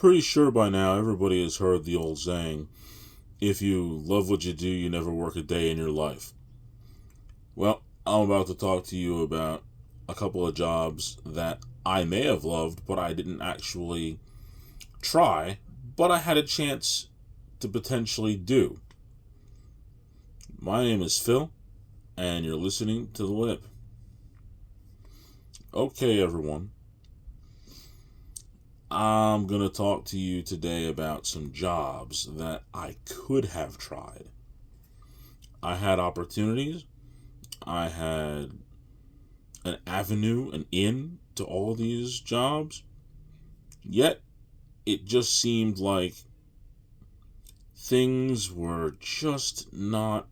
Pretty sure by now everybody has heard the old saying, if you love what you do, you never work a day in your life. Well, I'm about to talk to you about a couple of jobs that I may have loved, but I didn't actually try, but I had a chance to potentially do. My name is Phil, and you're listening to The Lip. Okay, everyone. I'm going to talk to you today about some jobs that I could have tried. I had opportunities. I had an avenue, an in to all these jobs. Yet, it just seemed like things were just not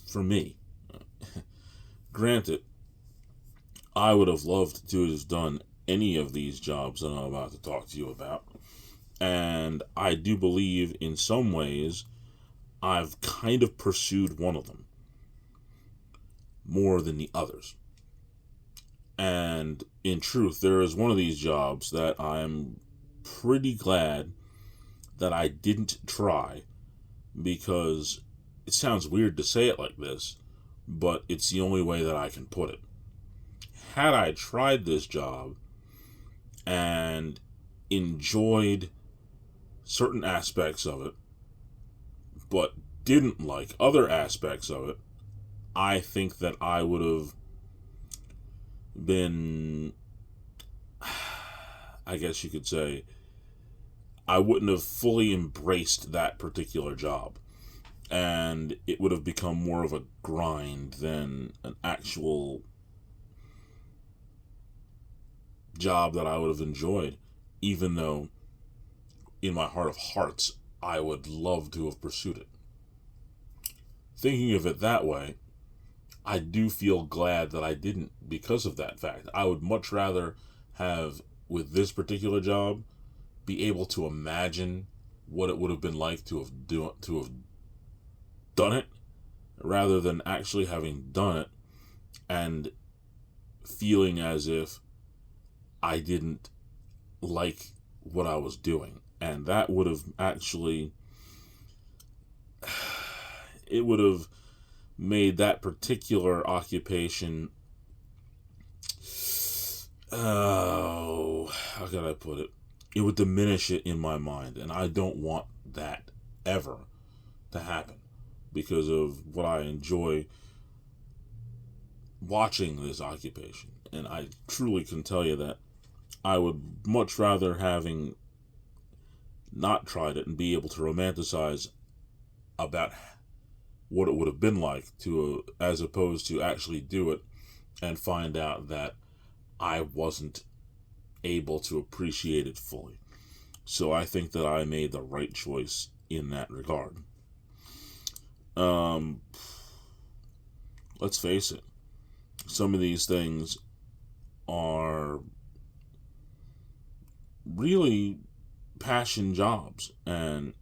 for me. Granted, I would have loved to have done any of these jobs that I'm about to talk to you about. And I do believe in some ways I've kind of pursued one of them more than the others. And in truth, there is one of these jobs that I'm pretty glad that I didn't try, because it sounds weird to say it like this, but it's the only way that I can put it. Had I tried this job and enjoyed certain aspects of it, but didn't like other aspects of it, I think that I would have been, I guess you could say, I wouldn't have fully embraced that particular job. And it would have become more of a grind than an actual job that I would have enjoyed, even though in my heart of hearts, I would love to have pursued it. Thinking of it that way, I do feel glad that I didn't because of that fact. I would much rather have, with this particular job, be able to imagine what it would have been like to have done it, rather than actually having done it and feeling as if I didn't like what I was doing. And that would have actually, it would have made that particular occupation, how can I put it? It would diminish it in my mind, and I don't want that ever to happen because of what I enjoy watching this occupation. And I truly can tell you that I would much rather having not tried it and be able to romanticize about what it would have been like to, as opposed to actually do it and find out that I wasn't able to appreciate it fully. So I think that I made the right choice in that regard. Let's face it, some of these things are really passion jobs, and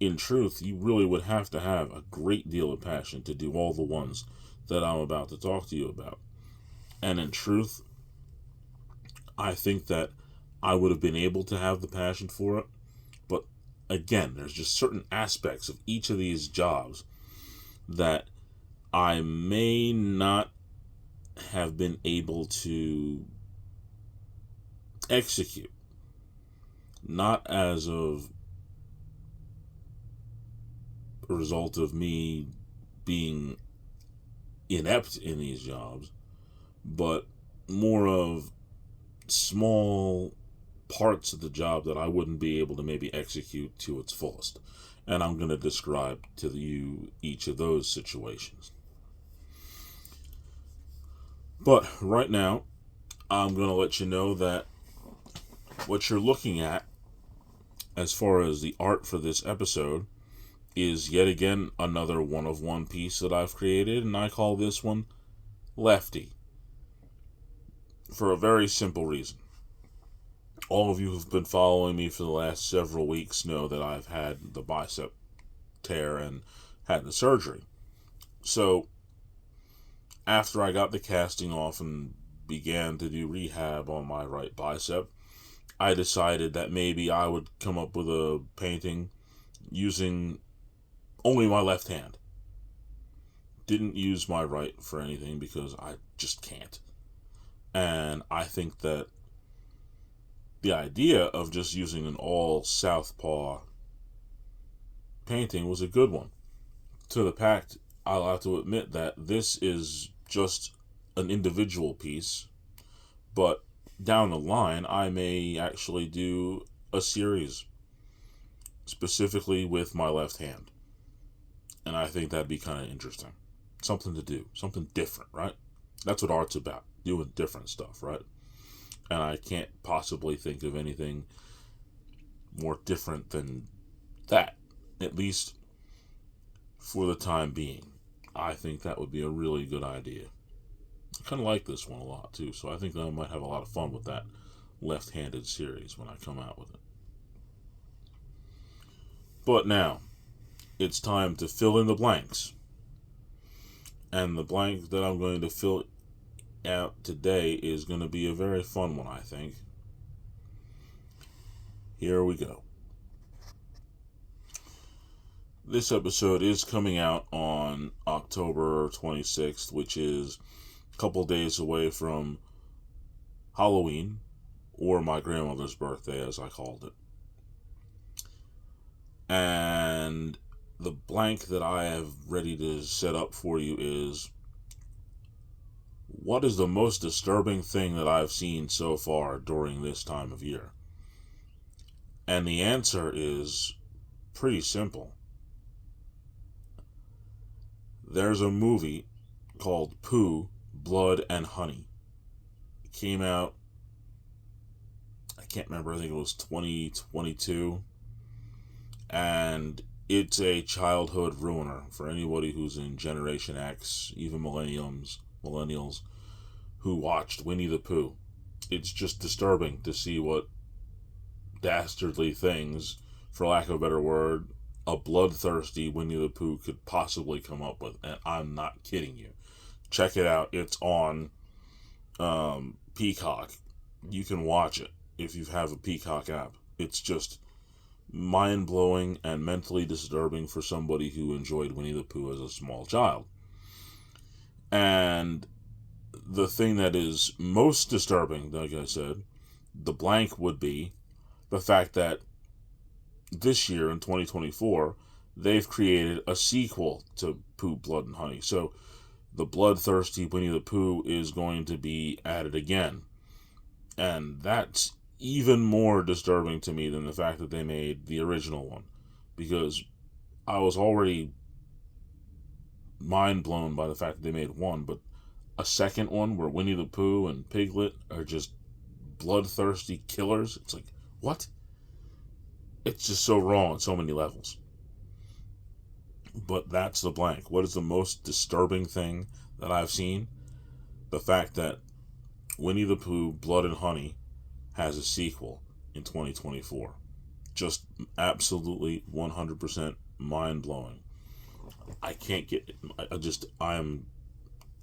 in truth, you really would have to have a great deal of passion to do all the ones that I'm about to talk to you about. And in truth, I think that I would have been able to have the passion for it. But again, there's just certain aspects of each of these jobs that I may not have been able to execute. Not as of a result of me being inept in these jobs, but more of small parts of the job that I wouldn't be able to maybe execute to its fullest. And I'm going to describe to you each of those situations. But right now, I'm going to let you know that what you're looking at, as far as the art for this episode, is yet again another one-of-one piece that I've created, and I call this one Lefty. For a very simple reason. All of you who've been following me for the last several weeks know that I've had the bicep tear and had the surgery. So, after I got the casting off and began to do rehab on my right bicep, I decided that maybe I would come up with a painting using only my left hand. Didn't use my right for anything because I just can't. And I think that the idea of just using an all southpaw painting was a good one. To the fact, I'll have to admit that this is just an individual piece, but down the line, I may actually do a series specifically with my left hand. And I think that'd be kind of interesting. Something to do, something different, right? That's what art's about, doing different stuff, right? And I can't possibly think of anything more different than that, at least for the time being. I think that would be a really good idea. I kind of like this one a lot too, so I think that I might have a lot of fun with that left-handed series when I come out with it. But now, it's time to fill in the blanks. And the blank that I'm going to fill out today is going to be a very fun one, I think. Here we go. This episode is coming out on October 26th, which is a couple days away from Halloween, or my grandmother's birthday, as I called it. And the blank that I have ready to set up for you is, what is the most disturbing thing that I've seen so far during this time of year? And the answer is pretty simple. There's a movie called Pooh, Blood and Honey. It came out, I can't remember, I think it was 2022. And it's a childhood ruiner for anybody who's in Generation X, even millennials who watched Winnie the Pooh. It's just disturbing to see what dastardly things, for lack of a better word, a bloodthirsty Winnie the Pooh could possibly come up with. And I'm not kidding you. Check it out. It's on Peacock. You can watch it if you have a Peacock app. It's just mind-blowing and mentally disturbing for somebody who enjoyed Winnie the Pooh as a small child. And the thing that is most disturbing, like I said, the blank would be the fact that this year in 2024, they've created a sequel to Pooh, Blood and Honey. So the bloodthirsty Winnie the Pooh is going to be added again. And that's even more disturbing to me than the fact that they made the original one, because I was already mind blown by the fact that they made one, but a second one where Winnie the Pooh and Piglet are just bloodthirsty killers. It's like, what? It's just so wrong on so many levels. But that's the blank. What is the most disturbing thing that I've seen? The fact that Winnie the Pooh, Blood and Honey has a sequel in 2024. Just absolutely 100% mind-blowing. I can't get it. I'm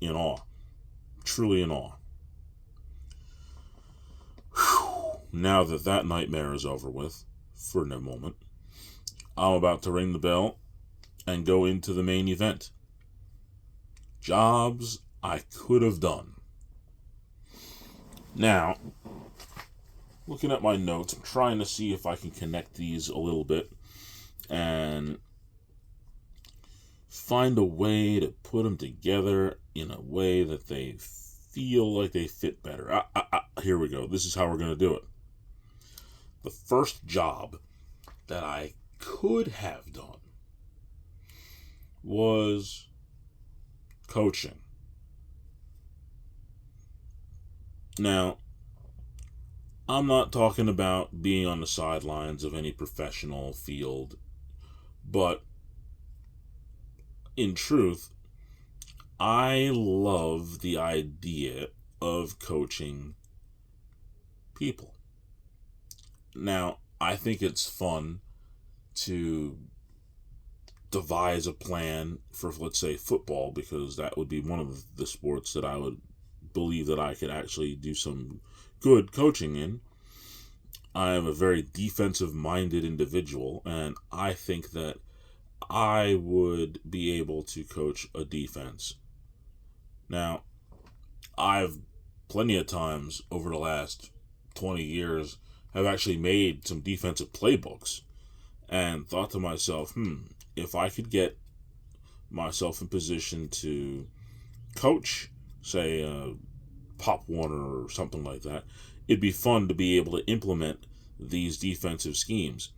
in awe. Truly in awe. Whew. Now that nightmare is over with, for a moment, I'm about to ring the bell and go into the main event. Jobs I could have done. Now, looking at my notes, I'm trying to see if I can connect these a little bit and find a way to put them together in a way that they feel like they fit better. Here we go. This is how we're going to do it. The first job that I could have done was coaching. Now, I'm not talking about being on the sidelines of any professional field, but in truth, I love the idea of coaching people. Now, I think it's fun to devise a plan for, let's say, football, because that would be one of the sports that I would believe that I could actually do some good coaching in. I am a very defensive-minded individual, and I think that I would be able to coach a defense. Now, I've plenty of times over the last 20 years have actually made some defensive playbooks and thought to myself, if I could get myself in position to coach, say, Pop Warner or something like that, it'd be fun to be able to implement these defensive schemes,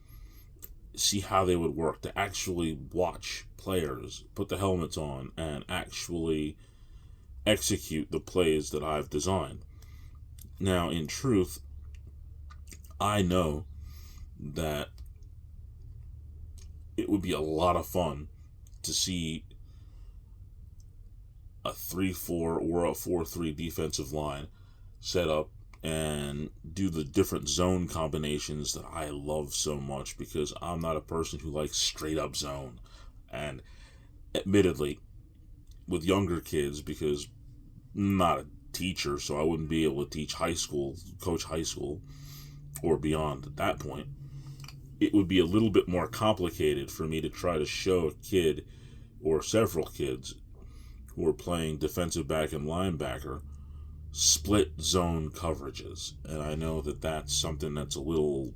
see how they would work, to actually watch players put the helmets on and actually execute the plays that I've designed. Now, in truth, I know that it would be a lot of fun to see a 3-4 or a 4-3 defensive line set up and do the different zone combinations that I love so much, because I'm not a person who likes straight up zone. And admittedly, with younger kids, because I'm not a teacher, so I wouldn't be able to teach coach high school or beyond at that point, it would be a little bit more complicated for me to try to show a kid or several kids who are playing defensive back and linebacker split zone coverages. And I know that that's something that's a little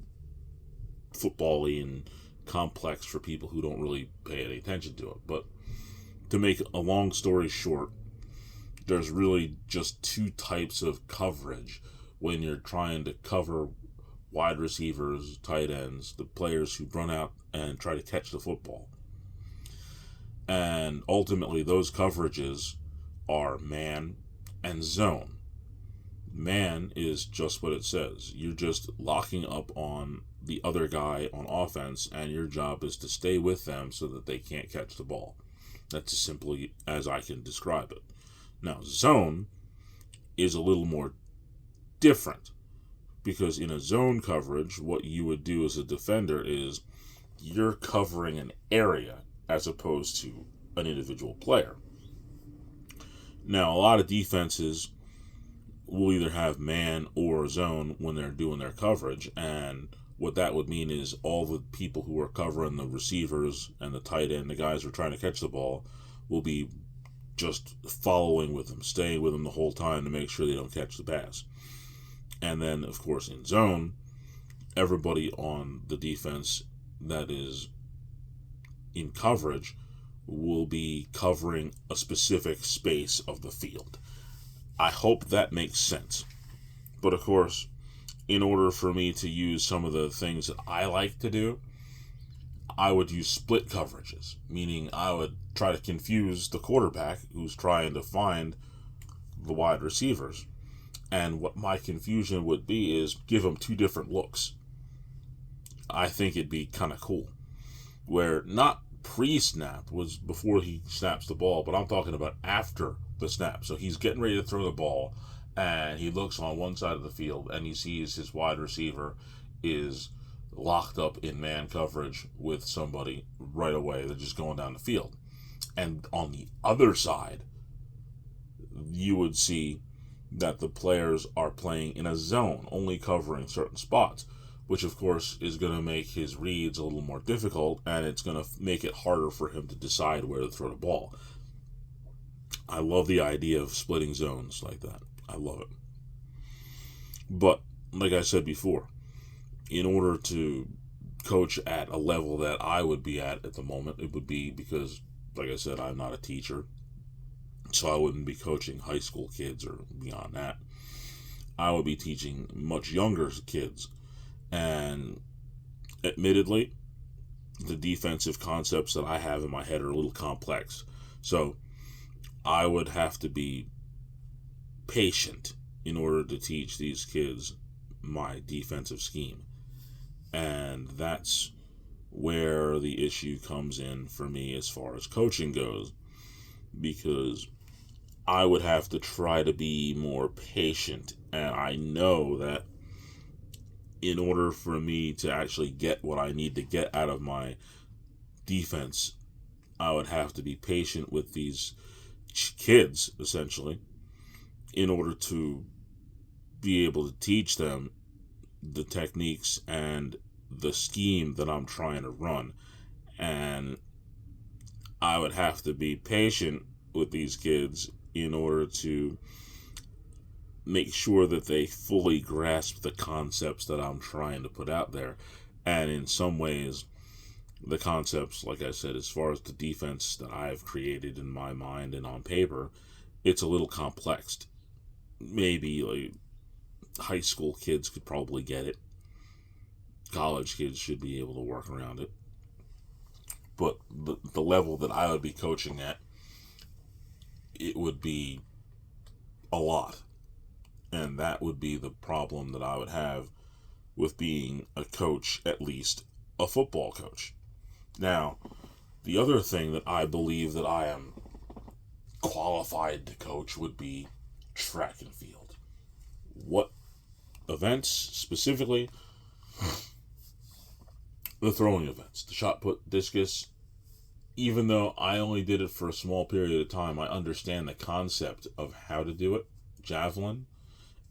football-y and complex for people who don't really pay any attention to it. But to make a long story short, there's really just two types of coverage when you're trying to cover wide receivers, tight ends, the players who run out and try to catch the football. And ultimately, those coverages are man and zone. Man is just what it says. You're just locking up on the other guy on offense, and your job is to stay with them so that they can't catch the ball. That's as simply as I can describe it. Now, zone is a little more different, because in a zone coverage, what you would do as a defender is you're covering an area as opposed to an individual player. Now, a lot of defenses will either have man or zone when they're doing their coverage, and what that would mean is all the people who are covering the receivers and the tight end, the guys who are trying to catch the ball, will be just following with them, staying with them the whole time to make sure they don't catch the pass. And then, of course, in zone, everybody on the defense that is in coverage will be covering a specific space of the field. I hope that makes sense. But of course, in order for me to use some of the things that I like to do, I would use split coverages, meaning I would try to confuse the quarterback who's trying to find the wide receivers. And what my confusion would be is give him two different looks. I think it'd be kind of cool. Where not pre-snap was before he snaps the ball, but I'm talking about after the snap. So he's getting ready to throw the ball, and he looks on one side of the field, and he sees his wide receiver is locked up in man coverage with somebody right away. They're just going down the field. And on the other side, you would see that the players are playing in a zone, only covering certain spots, which of course is going to make his reads a little more difficult, and it's going to make it harder for him to decide where to throw the ball. I love the idea of splitting zones like that. I love it. But, like I said before, in order to coach at a level that I would be at the moment, it would be because, like I said, I'm not a teacher, so I wouldn't be coaching high school kids or beyond that. I would be teaching much younger kids. And admittedly, the defensive concepts that I have in my head are a little complex. So I would have to be patient in order to teach these kids my defensive scheme. And that's where the issue comes in for me as far as coaching goes, because I would have to try to be more patient, and I know that in order for me to actually get what I need to get out of my defense, I would have to be patient with these kids, essentially, in order to be able to teach them the techniques and the scheme that I'm trying to run. And I would have to be patient with these kids in order to make sure that they fully grasp the concepts that I'm trying to put out there. And in some ways, the concepts, like I said, as far as the defense that I've created in my mind and on paper, it's a little complex. Maybe like high school kids could probably get it. College kids should be able to work around it. But the level that I would be coaching at, it would be a lot. And that would be the problem that I would have with being a coach, at least a football coach. Now, the other thing that I believe that I am qualified to coach would be track and field. What events specifically? The throwing events, the shot put, discus. Even though I only did it for a small period of time, I understand the concept of how to do it. Javelin.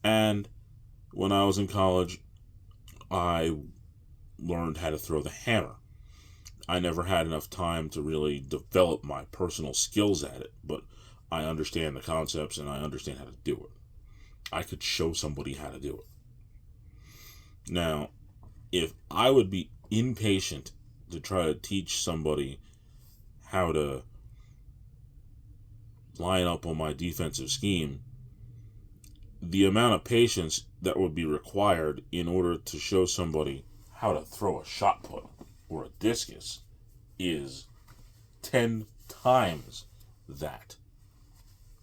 And when I was in college, I learned how to throw the hammer. I never had enough time to really develop my personal skills at it, but I understand the concepts and I understand how to do it. I could show somebody how to do it. Now, if I would be impatient to try to teach somebody how to line up on my defensive scheme, the amount of patience that would be required in order to show somebody how to throw a shot put or a discus is 10 times that.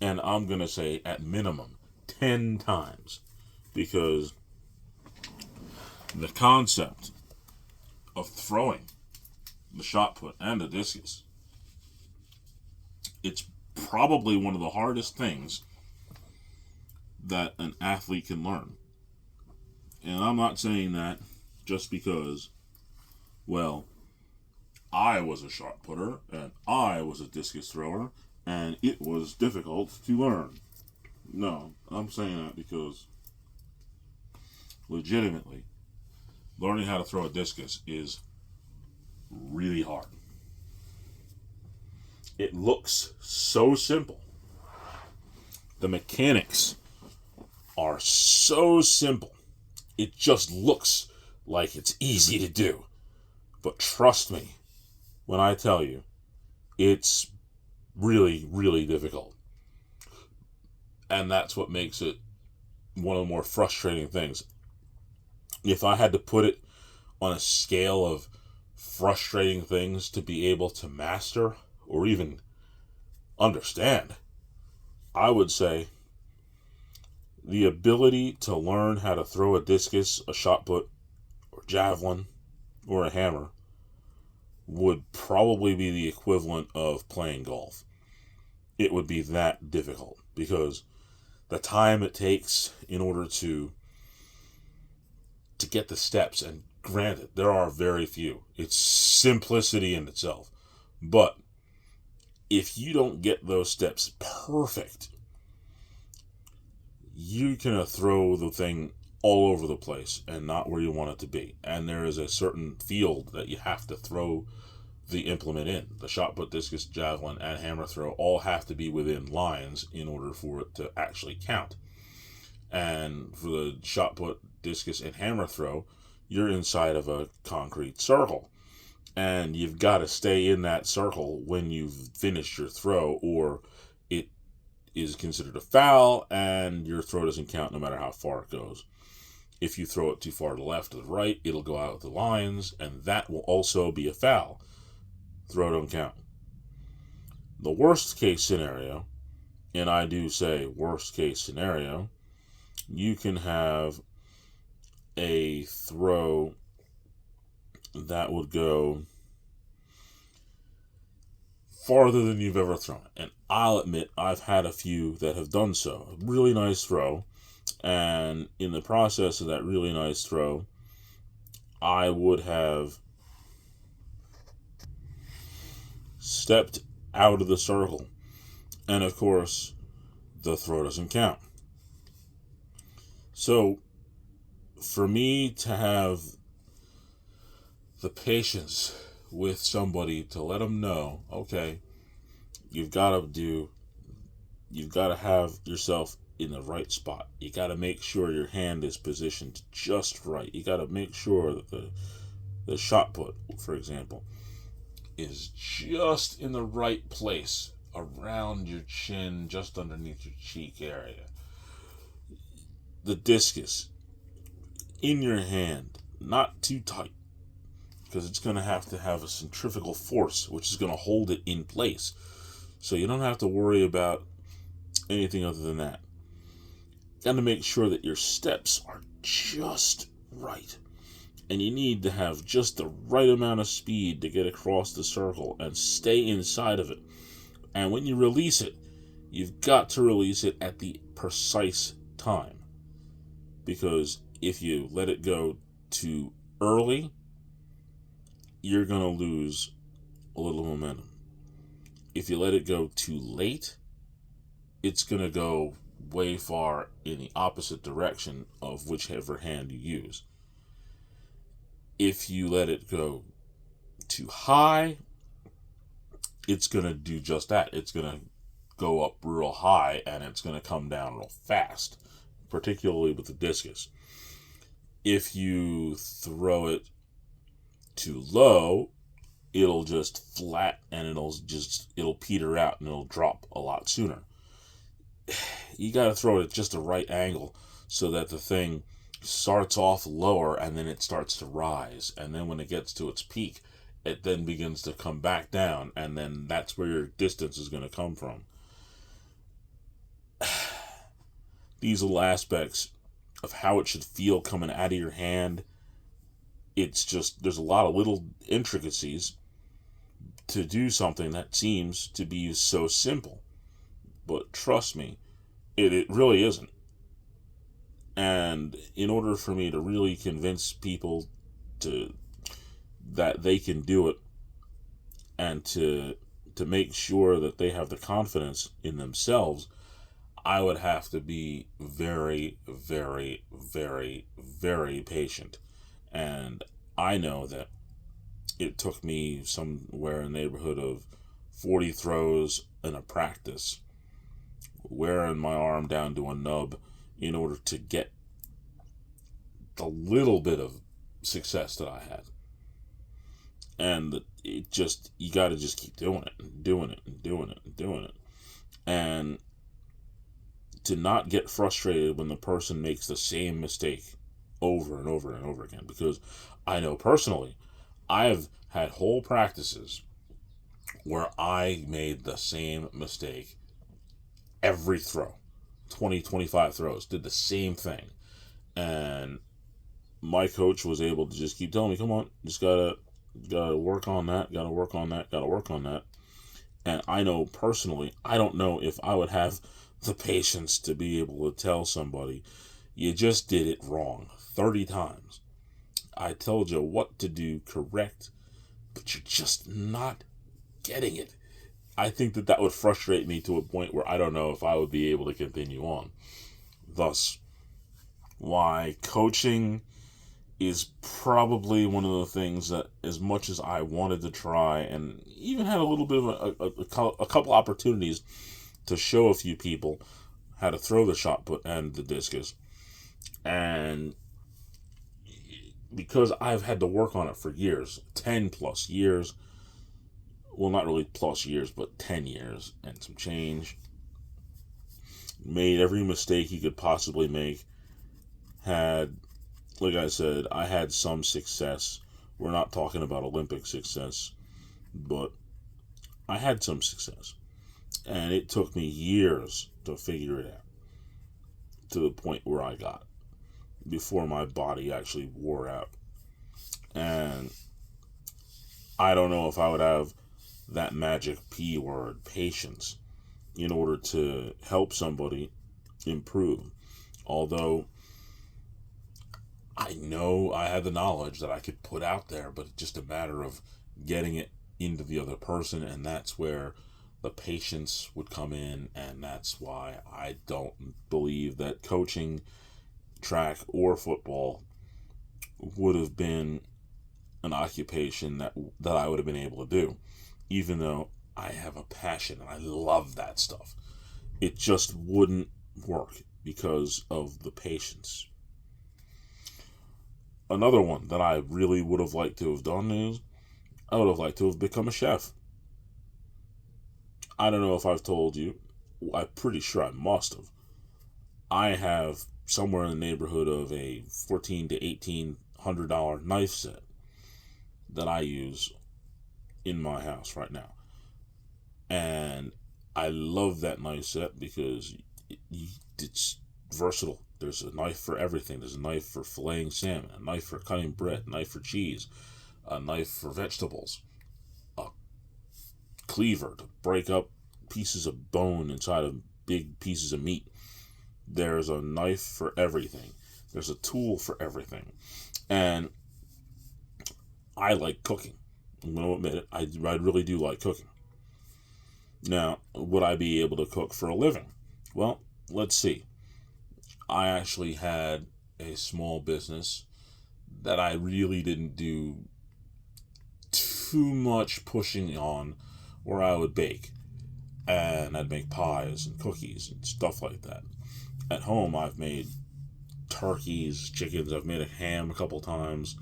And I'm going to say at minimum 10 times, because the concept of throwing the shot put and the discus, it's probably one of the hardest things that an athlete can learn. And I'm not saying that just because, well, I was a shot putter and I was a discus thrower and it was difficult to learn. No, I'm saying that because legitimately, learning how to throw a discus is really hard. It looks so simple. The mechanics are so simple. It just looks like it's easy to do. But trust me when I tell you, it's really, really difficult. And that's what makes it one of the more frustrating things. If I had to put it on a scale of frustrating things to be able to master or even understand, I would say the ability to learn how to throw a discus, a shot put, or javelin, or a hammer would probably be the equivalent of playing golf. It would be that difficult because the time it takes in order to get the steps, and granted, there are very few. It's simplicity in itself. But if you don't get those steps perfect, you can throw the thing all over the place and not where you want it to be. And there is a certain field that you have to throw the implement in. The shot put, discus, javelin, and hammer throw all have to be within lines in order for it to actually count. And for the shot put, discus, and hammer throw, you're inside of a concrete circle. And you've got to stay in that circle when you've finished your throw, or it is considered a foul and your throw doesn't count no matter how far it goes. If you throw it too far to the left or the right, it'll go out of the lines, and that will also be a foul. Throw don't count. The worst case scenario, and I do say worst case scenario, you can have a throw that would go farther than you've ever thrown it. And I'll admit, I've had a few that have done so. A really nice throw, and in the process of that really nice throw, I would have stepped out of the circle. And of course, the throw doesn't count. So, for me to have the patience with somebody to let them know, okay, you've got to have yourself in the right spot. You got to make sure your hand is positioned just right. You got to make sure that the shot put, for example, is just in the right place around your chin, just underneath your cheek area. The discus in your hand, not too tight, because it's going to have a centrifugal force, which is going to hold it in place. So you don't have to worry about anything other than that. Got to make sure that your steps are just right. And you need to have just the right amount of speed to get across the circle and stay inside of it. And when you release it, you've got to release it at the precise time. Because if you let it go too early, you're going to lose a little momentum. If you let it go too late, it's going to go way far in the opposite direction of whichever hand you use. If you let it go too high, it's going to do just that. It's going to go up real high and it's going to come down real fast, particularly with the discus. If you throw it too low, it'll just flat and it'll peter out and it'll drop a lot sooner. You got to throw it at just the right angle so that the thing starts off lower and then it starts to rise, and then when it gets to its peak, it then begins to come back down, and then that's where your distance is going to come from. These little aspects of how it should feel coming out of your hand, it's just, there's a lot of little intricacies to do something that seems to be so simple. But trust me, it really isn't. And in order for me to really convince people that they can do it, and to make sure that they have the confidence in themselves, I would have to be very, very, very, very patient. And I know that it took me somewhere in the neighborhood of 40 throws in a practice, wearing my arm down to a nub, in order to get the little bit of success that I had. And it just, you got to just keep doing it and doing it and doing it and doing it. And to not get frustrated when the person makes the same mistake over and over and over again. Because I know personally, I've had whole practices where I made the same mistake every throw. 20, 25 throws, did the same thing. And my coach was able to just keep telling me, come on, just gotta work on that, gotta work on that. And I know personally, I don't know if I would have the patience to be able to tell somebody, you just did it wrong 30 times. I told you what to do correct, but you're just not getting it. I think that would frustrate me to a point where I don't know if I would be able to continue on. Thus, why coaching is probably one of the things that, as much as I wanted to try, and even had a little bit of a couple opportunities to show a few people how to throw the shot put and the discus, and because I've had to work on it for years, 10 plus years, well, not really plus years, but 10 years and some change, made every mistake you could possibly make, had, like I said, I had some success. We're not talking about Olympic success, but I had some success. And it took me years to figure it out, to the point where I got, before my body actually wore out. And I don't know if I would have that magic P word, patience, in order to help somebody improve. Although I know I had the knowledge that I could put out there, but it's just a matter of getting it into the other person, and that's where the patience would come in. And that's why I don't believe that coaching, track or football, would have been an occupation that I would have been able to do, even though I have a passion and I love that stuff. It just wouldn't work because of the patience. Another one that I really would have liked to have done is I would have liked to have become a chef. I don't know if I've told you. I'm pretty sure I must have. I have somewhere in the neighborhood of a $1,400 to $1,800 knife set that I use in my house right now. And I love that knife set because it's versatile. There's a knife for everything. There's a knife for filleting salmon, a knife for cutting bread, a knife for cheese, a knife for vegetables, a cleaver to break up pieces of bone inside of big pieces of meat. There's a knife for everything. There's a tool for everything. And I like cooking. I'm going to admit it. I really do like cooking. Now, would I be able to cook for a living? Well, let's see. I actually had a small business that I really didn't do too much pushing on, where I would bake. And I'd make pies and cookies and stuff like that. At home, I've made turkeys, chickens. I've made a ham a couple times.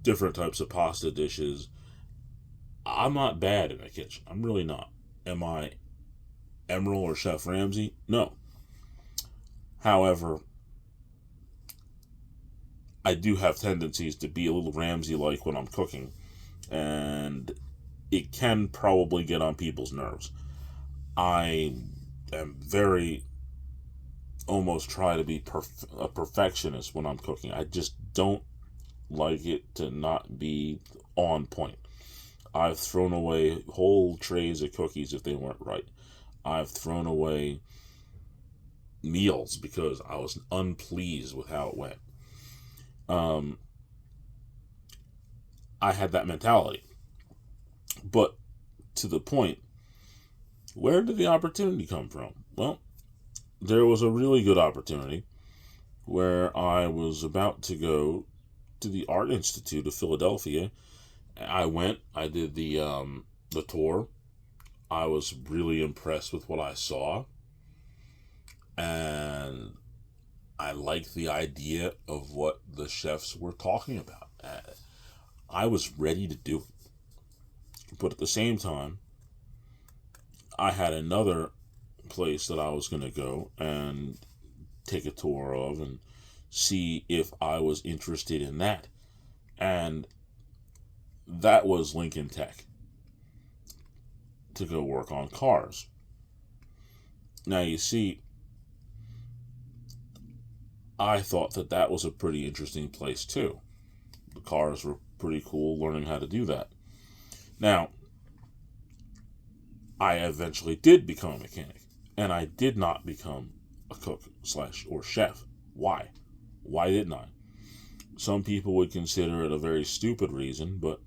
Different types of pasta dishes. I'm not bad in the kitchen. I'm really not. Am I Emeril or Chef Ramsay? No. However, I do have tendencies to be a little Ramsay-like when I'm cooking, and it can probably get on people's nerves. I am very almost try to be a perfectionist when I'm cooking. I just don't like it to not be on point. I've thrown away whole trays of cookies if they weren't right. I've thrown away meals because I was unpleased with how it went. I had that mentality. But to the point, where did the opportunity come from? Well, there was a really good opportunity where I was about to go to the Art Institute of Philadelphia. I went, I did the tour. I was really impressed with what I saw. And I liked the idea of what the chefs were talking about. I was ready to do it. But at the same time, I had another place that I was going to go and take a tour of and see if I was interested in that. And that was Lincoln Tech, to go work on cars. Now, you see, I thought that was a pretty interesting place too. The cars were pretty cool, learning how to do that. Now, I eventually did become a mechanic, and I did not become a cook or chef. Why? Why didn't I? Some people would consider it a very stupid reason, but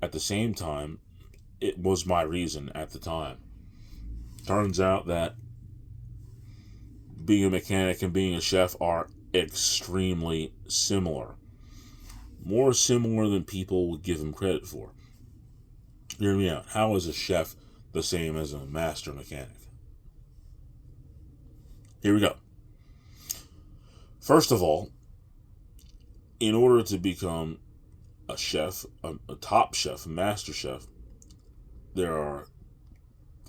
at the same time, it was my reason at the time. Turns out that being a mechanic and being a chef are extremely similar. More similar than people would give them credit for. Hear me out. How is a chef the same as a master mechanic? Here we go. First of all, in order to become a chef, a top chef, a master chef,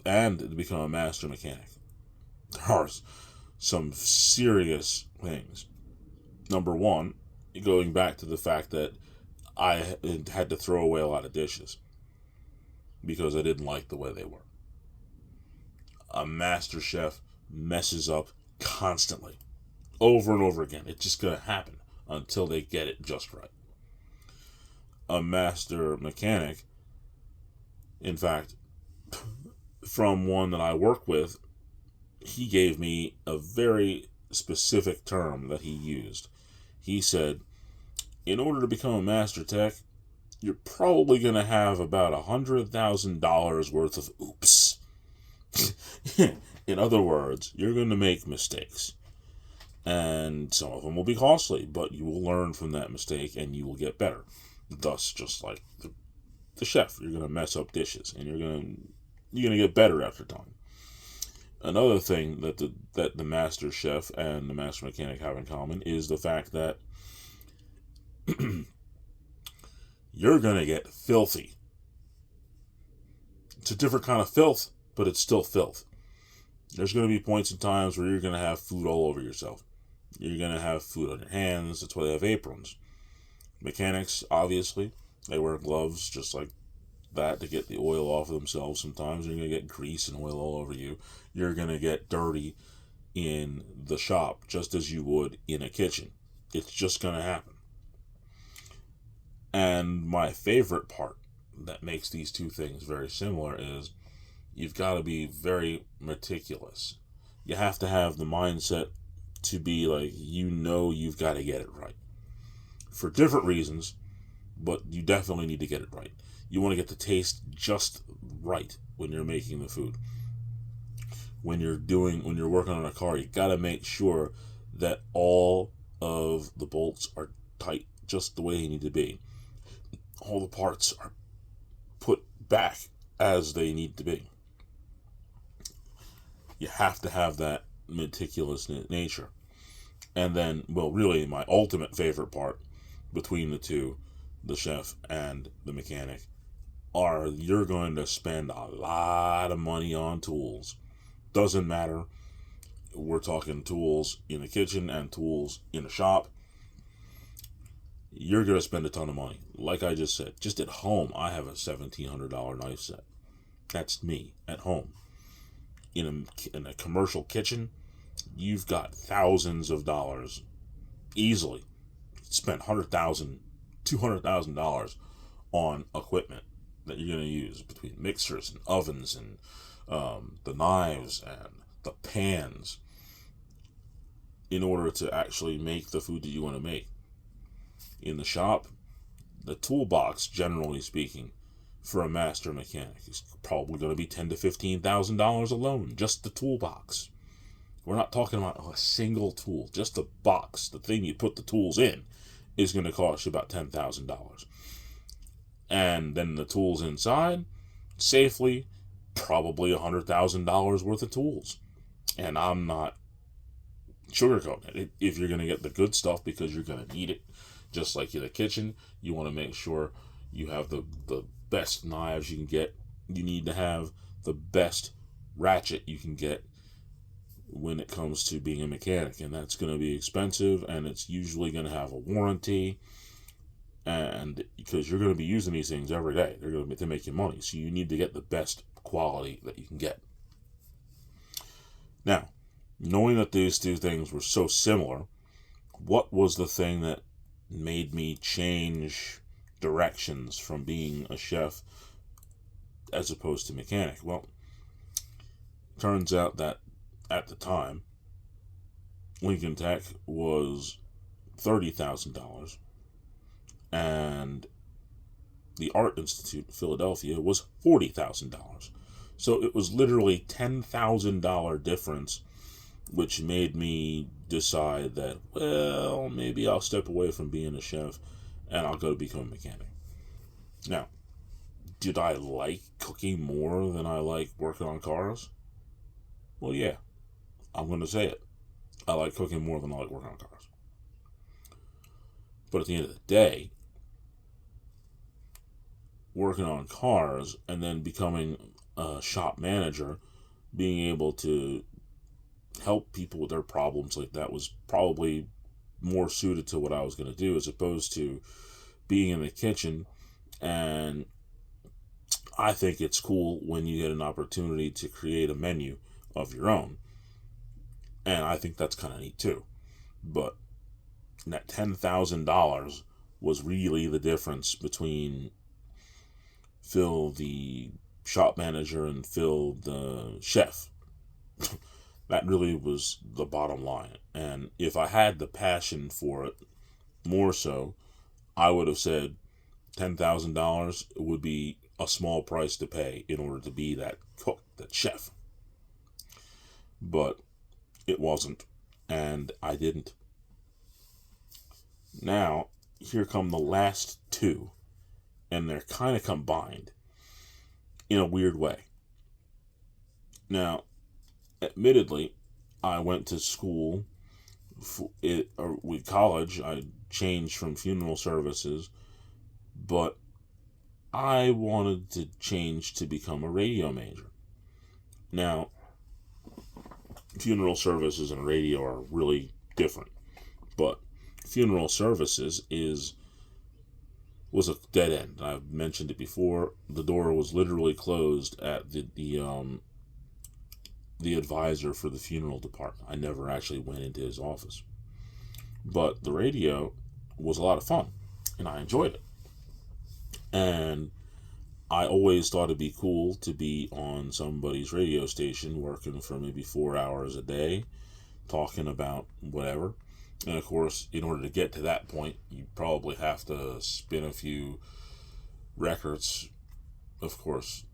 and to become a master mechanic, there are some serious things. Number one, going back to the fact that I had to throw away a lot of dishes because I didn't like the way they were. A master chef messes up constantly, over and over again. It's just going to happen until they get it just right. A master mechanic, in fact, from one that I work with, he gave me a very specific term that he used. He said, in order to become a master tech, you're probably going to have about $100,000 worth of oops. In other words, you're going to make mistakes. And some of them will be costly, but you will learn from that mistake and you will get better. Thus, just like the chef, you're going to mess up dishes and you're going to get better after time. Another thing that the master chef and the master mechanic have in common is the fact that you're going to get filthy. It's a different kind of filth, but it's still filth. There's going to be points in times where you're going to have food all over yourself. You're going to have food on your hands. That's why they have aprons. Mechanics, obviously, they wear gloves just like that to get the oil off of themselves. Sometimes you're going to get grease and oil all over you. You're going to get dirty in the shop just as you would in a kitchen. It's just going to happen. And my favorite part that makes these two things very similar is you've got to be very meticulous. You have to have the mindset to be like, you've got to get it right. For different reasons, but you definitely need to get it right. You want to get the taste just right when you're making the food. When you're working on a car, you got to make sure that all of the bolts are tight just the way they need to be. All the parts are put back as they need to be. You have to have that meticulous nature. And then, well, really my ultimate favorite part between the two, the chef and the mechanic, are you're going to spend a lot of money on tools. Doesn't matter. We're talking tools in the kitchen and tools in the shop. You're going to spend a ton of money. Like I just said, just at home, I have a $1,700 knife set. That's me at home. In a commercial kitchen, you've got thousands of dollars easily. Spend $100,000, $200,000 on equipment that you're going to use between mixers and ovens and the knives and the pans in order to actually make the food that you want to make. In the shop, the toolbox, generally speaking, for a master mechanic is probably going to be $10,000 to $15,000 alone, just the toolbox. We're not talking about a single tool, just the box, the thing you put the tools in, is going to cost you about $10,000. And then the tools inside, safely, probably $100,000 worth of tools. And I'm not sugarcoating it. If you're going to get the good stuff, because you're going to need it, just like in the kitchen, you want to make sure you have the best knives you can get. You need to have the best ratchet you can get when it comes to being a mechanic, and that's going to be expensive, and it's usually going to have a warranty, and because you're going to be using these things every day, they're going to make you money, so you need to get the best quality that you can get. Now, knowing that these two things were so similar, what was the thing that made me change directions from being a chef as opposed to mechanic? Well, turns out that at the time, Lincoln Tech was $30,000, and the Art Institute of Philadelphia was $40,000. So it was literally $10,000 difference, which made me decide that, well, maybe I'll step away from being a chef and I'll go to become a mechanic. Now, did I like cooking more than I like working on cars? Well, yeah, I'm going to say it. I like cooking more than I like working on cars. But at the end of the day, working on cars and then becoming a shop manager, being able to help people with their problems like that was probably more suited to what I was going to do, as opposed to being in the kitchen. And I think it's cool when you get an opportunity to create a menu of your own, and I think that's kind of neat too. But that $10,000 was really the difference between Phil the shop manager and Phil the chef. That really was the bottom line. And if I had the passion for it more so, I would have said $10,000 would be a small price to pay in order to be that cook, that chef. But it wasn't. and I didn't. Now, here come the last two, and they're kind of combined in a weird way. Now, admittedly, I went to school, with college. I changed from funeral services, but I wanted to change to become a radio major. Now, funeral services and radio are really different, but funeral services was a dead end. I've mentioned it before. The door was literally closed at the advisor for the funeral department. I never actually went into his office. But the radio was a lot of fun, and I enjoyed it. And I always thought it'd be cool to be on somebody's radio station working for maybe 4 hours a day, talking about whatever. And of course, in order to get to that point, you probably have to spin a few records. Of course,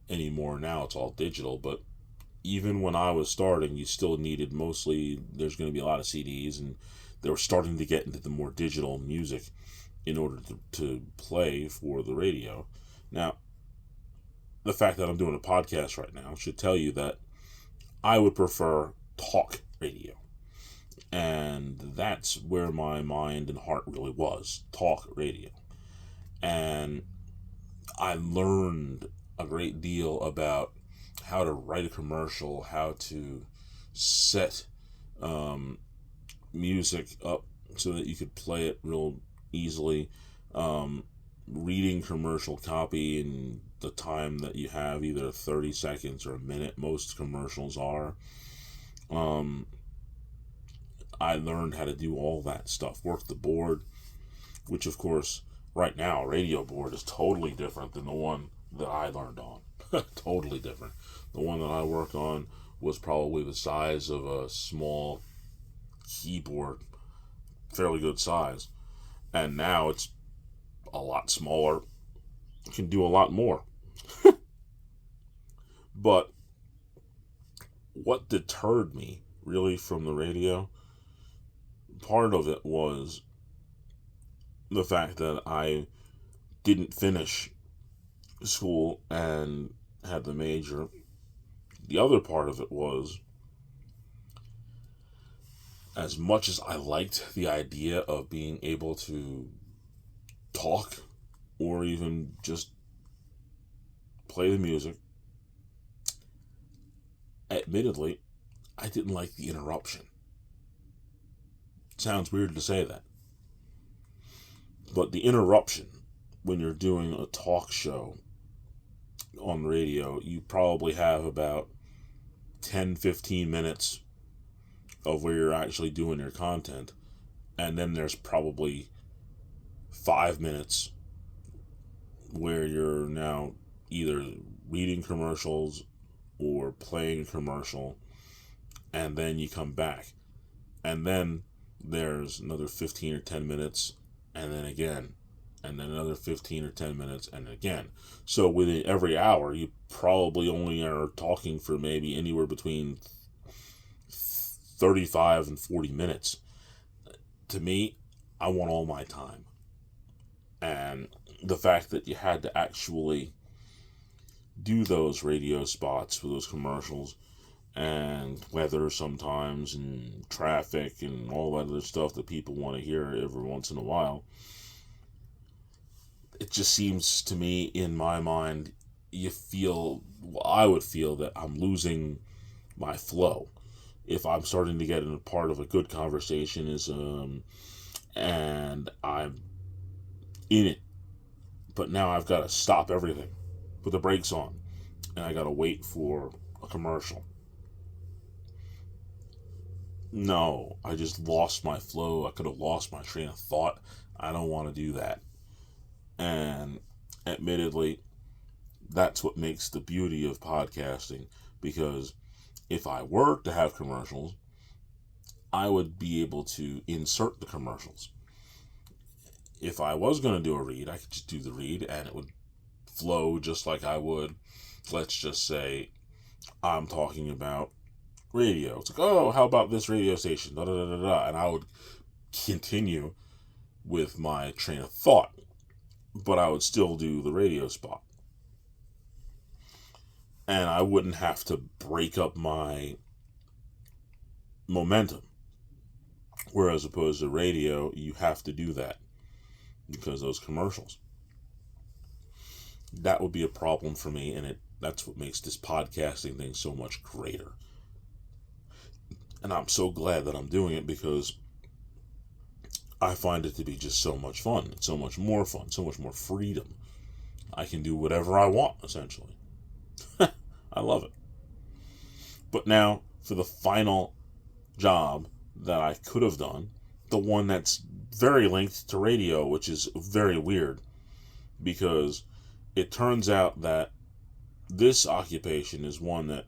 anymore now it's all digital, but even when I was starting, you still needed there's going to be a lot of CDs, and they were starting to get into the more digital music in order to play for the radio. Now, the fact that I'm doing a podcast right now should tell you that I would prefer talk radio. And that's where my mind and heart really was, talk radio. And I learned a great deal about how to write a commercial, how to set music up so that you could play it real easily, reading commercial copy in the time that you have, either 30 seconds or a minute. Most commercials are. I learned how to do all that stuff, work the board, which of course, right now, radio board is totally different than the one that I learned on. Totally different. The one that I worked on was probably the size of a small keyboard, fairly good size. And now it's a lot smaller, can do a lot more. But what deterred me really from the radio, part of it was the fact that I didn't finish school and had the major. The other part of it was, as much as I liked the idea of being able to talk or even just play the music, admittedly, I didn't like the interruption. Sounds weird to say that. But the interruption, when you're doing a talk show on radio, you probably have about 10-15 minutes of where you're actually doing your content, and then there's probably 5 minutes where you're now either reading commercials or playing a commercial, and then you come back, and then there's another 15 or 10 minutes, and then again, and then another 15 or 10 minutes, and again. So within every hour, you probably only are talking for maybe anywhere between 35 and 40 minutes. To me, I want all my time. And the fact that you had to actually do those radio spots for those commercials, and weather sometimes, and traffic, and all that other stuff that people want to hear every once in a while, it just seems to me, in my mind, I would feel that I'm losing my flow. If I'm starting to get in a part of a good conversation and I'm in it, but now I've got to stop everything, put the brakes on, and I got to wait for a commercial. No, I just lost my flow. I could have lost my train of thought. I don't want to do that. And admittedly, that's what makes the beauty of podcasting, because if I were to have commercials, I would be able to insert the commercials. If I was going to do a read, I could just do the read and it would flow just like I would. Let's just say I'm talking about radio. It's like, oh, how about this radio station? Da, da, da, da, da. And I would continue with my train of thought, but I would still do the radio spot. And I wouldn't have to break up my momentum. Whereas opposed to radio, you have to do that because those commercials. That would be a problem for me, and that's what makes this podcasting thing so much greater. And I'm so glad that I'm doing it because I find it to be just so much fun. It's so much more fun, so much more freedom. I can do whatever I want, essentially. I love it. But now, for the final job that I could have done, the one that's very linked to radio, which is very weird, because it turns out that this occupation is one that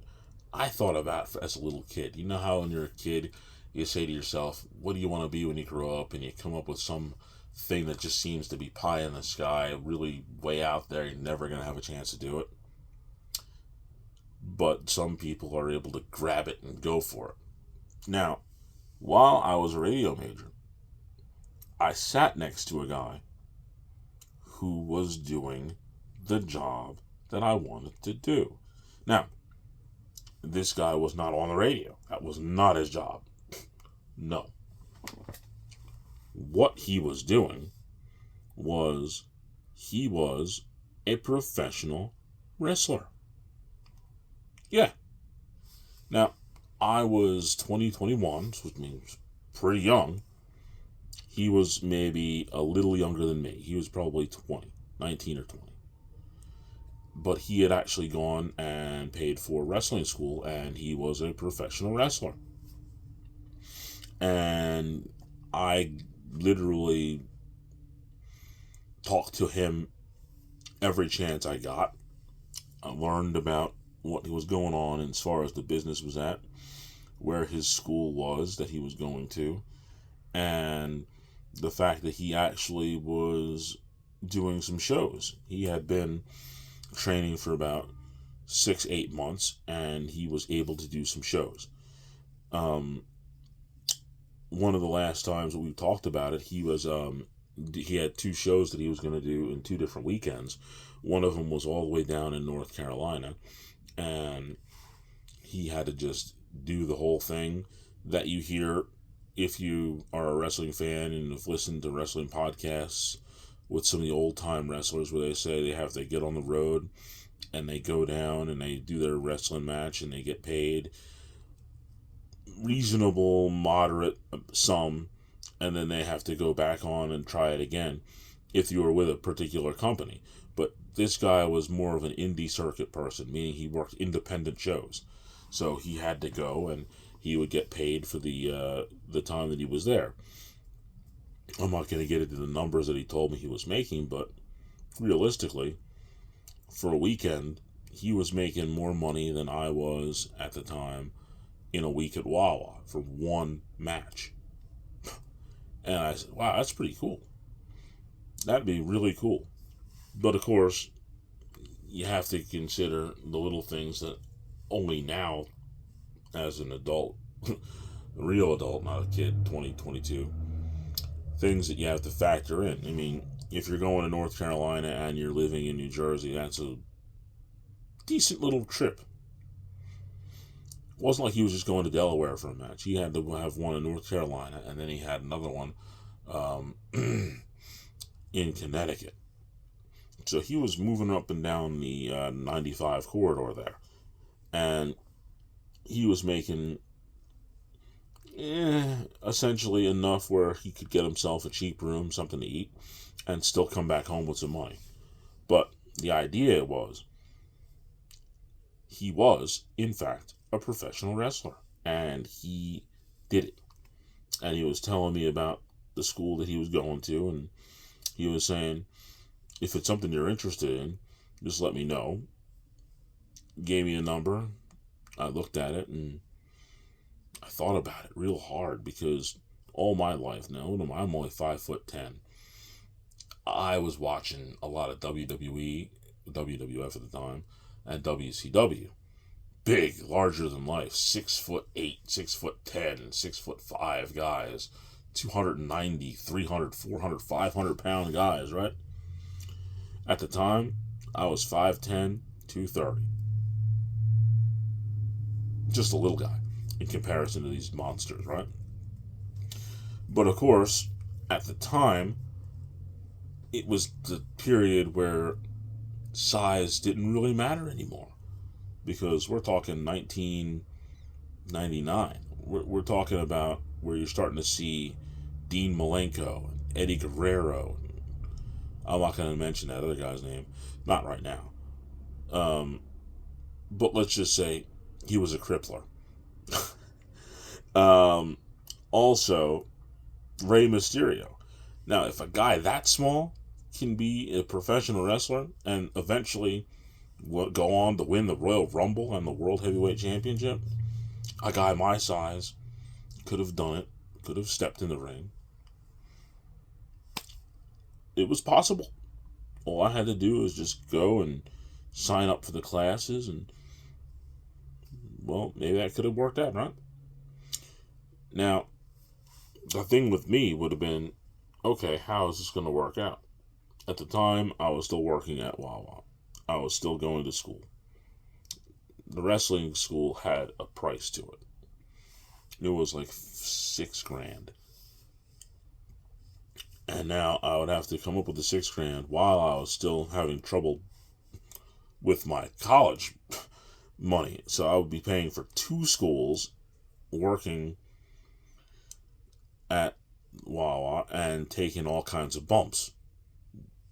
I thought about as a little kid. You know how when you're a kid, you say to yourself, what do you want to be when you grow up? And you come up with some thing that just seems to be pie in the sky, really way out there. You're never going to have a chance to do it. But some people are able to grab it and go for it. Now, while I was a radio major, I sat next to a guy who was doing the job that I wanted to do. Now, this guy was not on the radio. That was not his job. No. What he was doing was he was a professional wrestler. Yeah. Now, I was 21, which means pretty young. He was maybe a little younger than me. He was probably 20, 19 or 20. But he had actually gone and paid for wrestling school, and he was a professional wrestler. And I literally talked to him every chance I got. I learned about what was going on as far as the business was at, where his school was that he was going to, and the fact that he actually was doing some shows. He had been training for about 6-8 months, and he was able to do some shows. One of the last times that we talked about it, he had 2 shows that he was going to do in 2 different weekends. One of them was all the way down in North Carolina, and he had to just do the whole thing that you hear if you are a wrestling fan and have listened to wrestling podcasts with some of the old-time wrestlers, where they say they have to get on the road and they go down and they do their wrestling match and they get paid reasonable, moderate sum, and then they have to go back on and try it again if you were with a particular company. But this guy was more of an indie circuit person, meaning he worked independent shows. So he had to go, and he would get paid for the time that he was there. I'm not going to get into the numbers that he told me he was making, but realistically, for a weekend, he was making more money than I was at the time in a week at Wawa for one match. And I said, wow, that's pretty cool. That'd be really cool. But of course, you have to consider the little things that only now, as an adult, a real adult, not a kid, 22, things that you have to factor in. I mean, if you're going to North Carolina and you're living in New Jersey, that's a decent little trip. It wasn't like he was just going to Delaware for a match. He had to have one in North Carolina, and then he had another one in Connecticut. So he was moving up and down the 95 corridor there. And he was making essentially enough where he could get himself a cheap room, something to eat, and still come back home with some money. But the idea was, he was, in fact, a professional wrestler. And he did it. And he was telling me about the school that he was going to, and he was saying, if it's something you're interested in, just let me know. Gave me a number. I looked at it, and I thought about it real hard, because all my life now, I'm only 5'10". I was watching a lot of WWE, WWF at the time, and WCW. big, larger than life, 6'8", 6'10", 6'5" guys, 290, 300, 400, 500 pound guys, right? At the time, I was 5'10", 230. Just a little guy in comparison to these monsters, right? But of course, at the time, it was the period where size didn't really matter anymore. Because we're talking 1999. We're talking about where you're starting to see Dean Malenko and Eddie Guerrero. I'm not going to mention that other guy's name. Not right now. But let's just say he was a crippler. Also, Rey Mysterio. Now, if a guy that small can be a professional wrestler and eventually go on to win the Royal Rumble and the World Heavyweight Championship, a guy my size could have done it, could have stepped in the ring. It was possible. All I had to do was just go and sign up for the classes, and, well, maybe that could have worked out, right? Now, the thing with me would have been, okay, how is this going to work out? At the time, I was still working at Wawa. I was still going to school. The wrestling school had a price to it. It was like $6,000. And now I would have to come up with the $6,000 while I was still having trouble with my college money. So I would be paying for 2 schools, working at Wawa, and taking all kinds of bumps.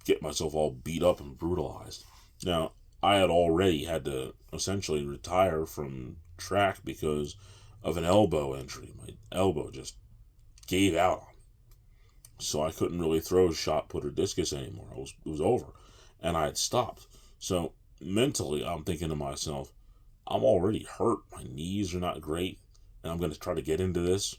Get myself all beat up and brutalized. Now, I had already had to essentially retire from track because of an elbow injury. My elbow just gave out on me. So I couldn't really throw shot put or discus anymore. It was over. And I had stopped. So mentally, I'm thinking to myself, I'm already hurt. My knees are not great. And I'm going to try to get into this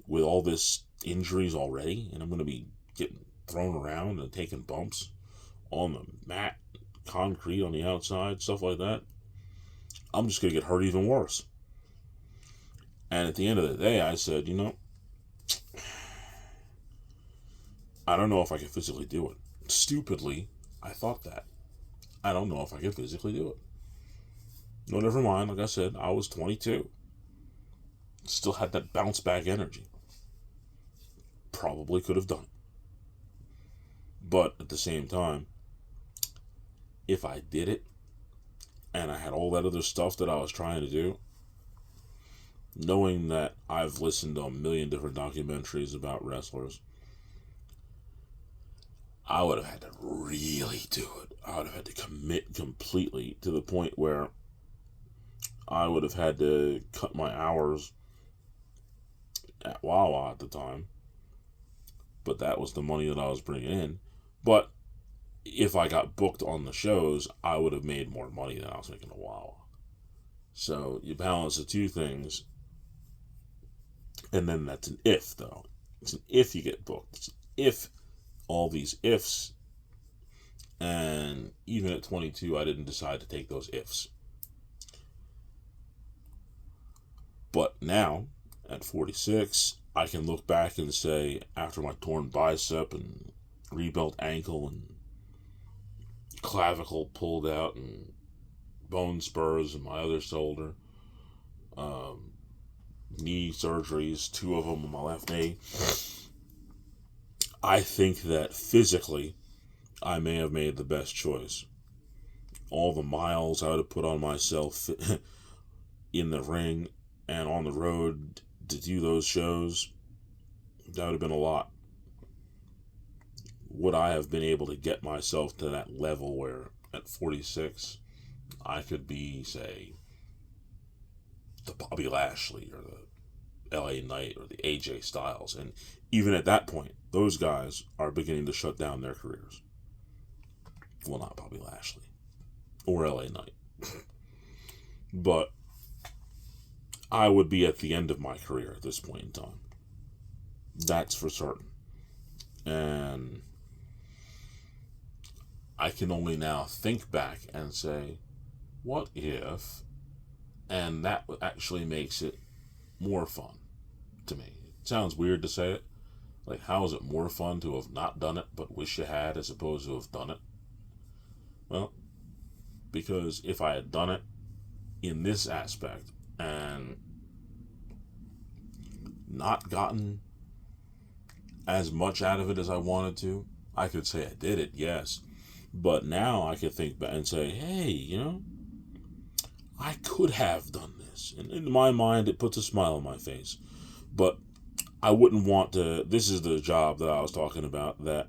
with all this injuries already. And I'm going to be getting thrown around and taking bumps on the mat, concrete on the outside, stuff like that. I'm just going to get hurt even worse. And at the end of the day, I said, I don't know if I can physically do it. Stupidly, I thought that. I don't know if I can physically do it. No, never mind. Like I said, I was 22. Still had that bounce back energy. Probably could have done it. But at the same time, if I did it, and I had all that other stuff that I was trying to do, knowing that I've listened to a million different documentaries about wrestlers, I would have had to really do it. I would have had to commit completely to the point where I would have had to cut my hours at Wawa at the time. But that was the money that I was bringing in. But if I got booked on the shows, I would have made more money than I was making at Wawa. So you balance the two things, and then that's an if, though. It's an if you get booked. It's an if, all these ifs. And even at 22, I didn't decide to take those ifs. But now, at 46, I can look back and say, after my torn bicep and rebuilt ankle and clavicle pulled out and bone spurs in my other shoulder, knee surgeries, 2 of them on my left knee, I think that physically I may have made the best choice. All the miles I would have put on myself in the ring and on the road to do those shows, that would have been a lot. Would I have been able to get myself to that level where at 46 I could be, say, the Bobby Lashley or the LA Knight or the AJ Styles? And even at that point, those guys are beginning to shut down their careers. Well, not Bobby Lashley or LA Knight. But I would be at the end of my career at this point in time. That's for certain. And I can only now think back and say, what if And that actually makes it more fun to me. It sounds weird to say it. Like, how is it more fun to have not done it but wish you had as opposed to have done it? Well, because if I had done it in this aspect and not gotten as much out of it as I wanted to, I could say I did it, yes. But now I could think back and say, hey, I could have done this. And in my mind, it puts a smile on my face. But I wouldn't want to, this is the job that I was talking about, that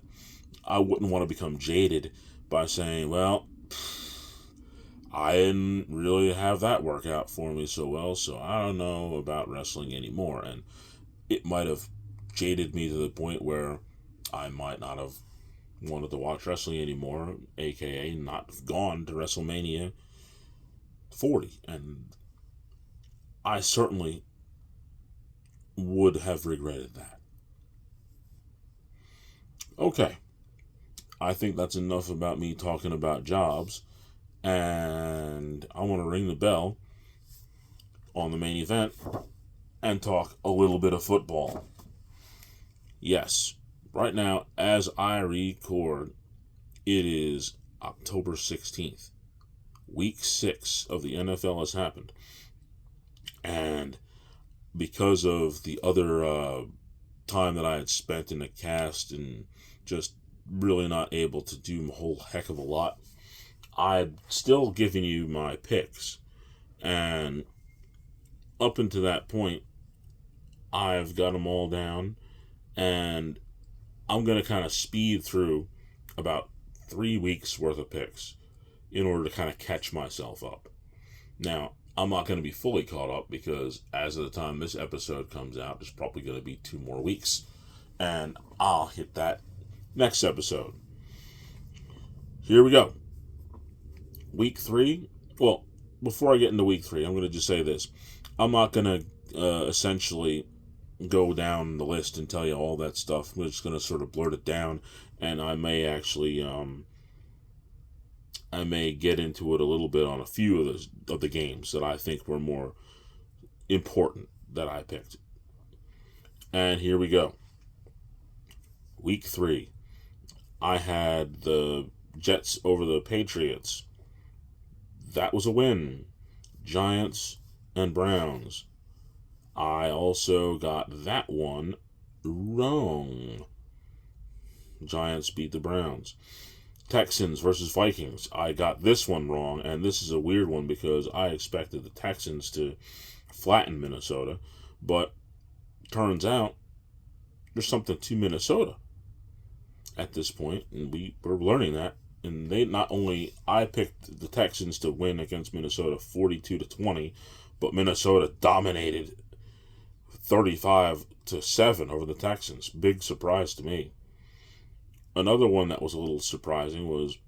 I wouldn't want to become jaded by saying, well, I didn't really have that work out for me so well, so I don't know about wrestling anymore. And it might have jaded me to the point where I might not have wanted to watch wrestling anymore, aka not have gone to WrestleMania 40. And I certainly would have regretted that. Okay, I think that's enough about me talking about jobs, and I want to ring the bell on the main event and talk a little bit of football. Yes, right now, as I record, it is October 16th. Week 6 of the NFL has happened. And because of the other time that I had spent in the cast and just really not able to do a whole heck of a lot, I'm still giving you my picks. And up until that point, I've got them all down. And I'm going to kind of speed through about 3 weeks worth of picks in order to kind of catch myself up. Now, I'm not going to be fully caught up because as of the time this episode comes out, there's probably going to be 2 more weeks. And I'll hit that next episode. Here we go. Week 3. Well, before I get into week 3, I'm going to just say this. I'm not going to essentially go down the list and tell you all that stuff. I'm just going to sort of blurt it down. And I may actually I may get into it a little bit on a few of the games that I think were more important that I picked. And here we go. Week 3. I had the Jets over the Patriots. That was a win. Giants and Browns. I also got that one wrong. Giants beat the Browns. Texans versus Vikings. I got this one wrong, and this is a weird one because I expected the Texans to flatten Minnesota, but turns out there's something to Minnesota at this point, and we're learning that. And I picked the Texans to win against Minnesota 42-20, but Minnesota dominated 35-7 over the Texans. Big surprise to me. Another one that was a little surprising was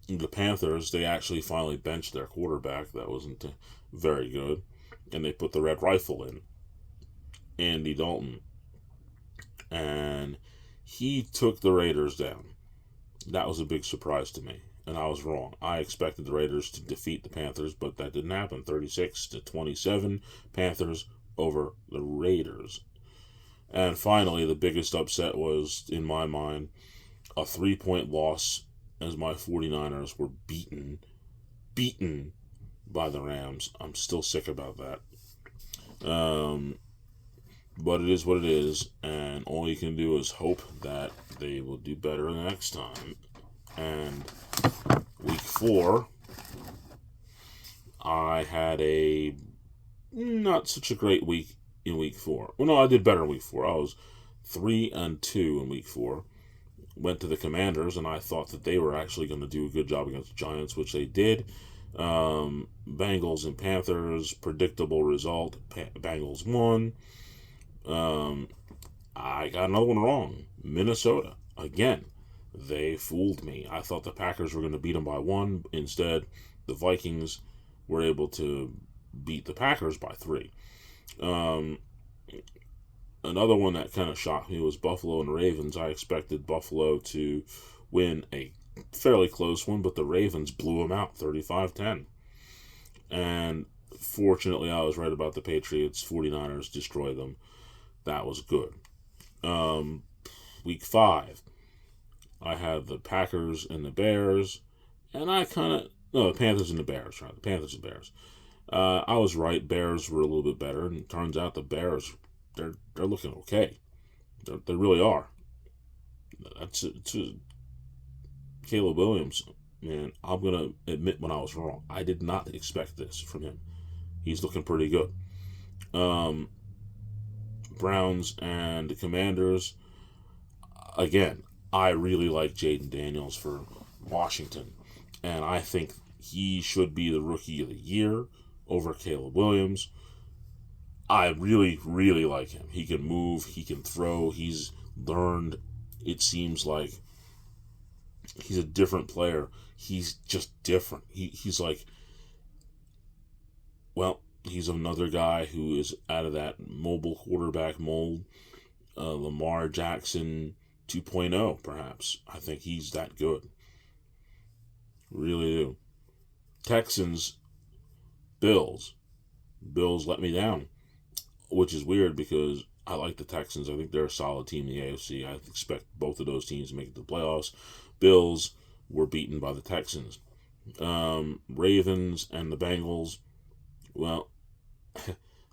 the Panthers. They actually finally benched their quarterback. That wasn't very good. And they put the Red Rifle in, Andy Dalton. And he took the Raiders down. That was a big surprise to me. And I was wrong. I expected the Raiders to defeat the Panthers, but that didn't happen. 36-27, Panthers over the Raiders. And finally, the biggest upset was, in my mind, a 3-point loss as my 49ers were beaten by the Rams. I'm still sick about that. But it is what it is, and all you can do is hope that they will do better the next time. And week 4, I had a not such a great week in week 4. Well, no, I did better in week 4. I was 3-2 in week 4. Went to the Commanders, and I thought that they were actually going to do a good job against the Giants, which they did. Bengals and Panthers, predictable result. Bengals won. I got another one wrong. Minnesota, again, they fooled me. I thought the Packers were going to beat them by 1. Instead, the Vikings were able to beat the Packers by 3. Another one that kind of shocked me was Buffalo and Ravens. I expected Buffalo to win a fairly close one, but the Ravens blew them out 35-10. And fortunately, I was right about the Patriots. 49ers destroy them. That was good. Week 5, I had the Packers and the Bears. And I kind of... No, the Panthers and the Bears, right? The Panthers and Bears. I was right. Bears were a little bit better. And it turns out the Bears, they're looking okay. They really are. That's Caleb Williams, man. I'm going to admit when I was wrong. I did not expect this from him. He's looking pretty good. Browns and Commanders. Again, I really like Jaden Daniels for Washington. And I think he should be the Rookie of the Year over Caleb Williams. I really, really like him. He can move. He can throw. He's learned, it seems like, he's a different player. He's just different. He's like, well, he's another guy who is out of that mobile quarterback mold. Lamar Jackson 2.0, perhaps. I think he's that good. Really do. Texans, Bills. Bills let me down, which is weird because I like the Texans. I think they're a solid team in the AFC. I expect both of those teams to make it to the playoffs. Bills were beaten by the Texans. Ravens and the Bengals. Well,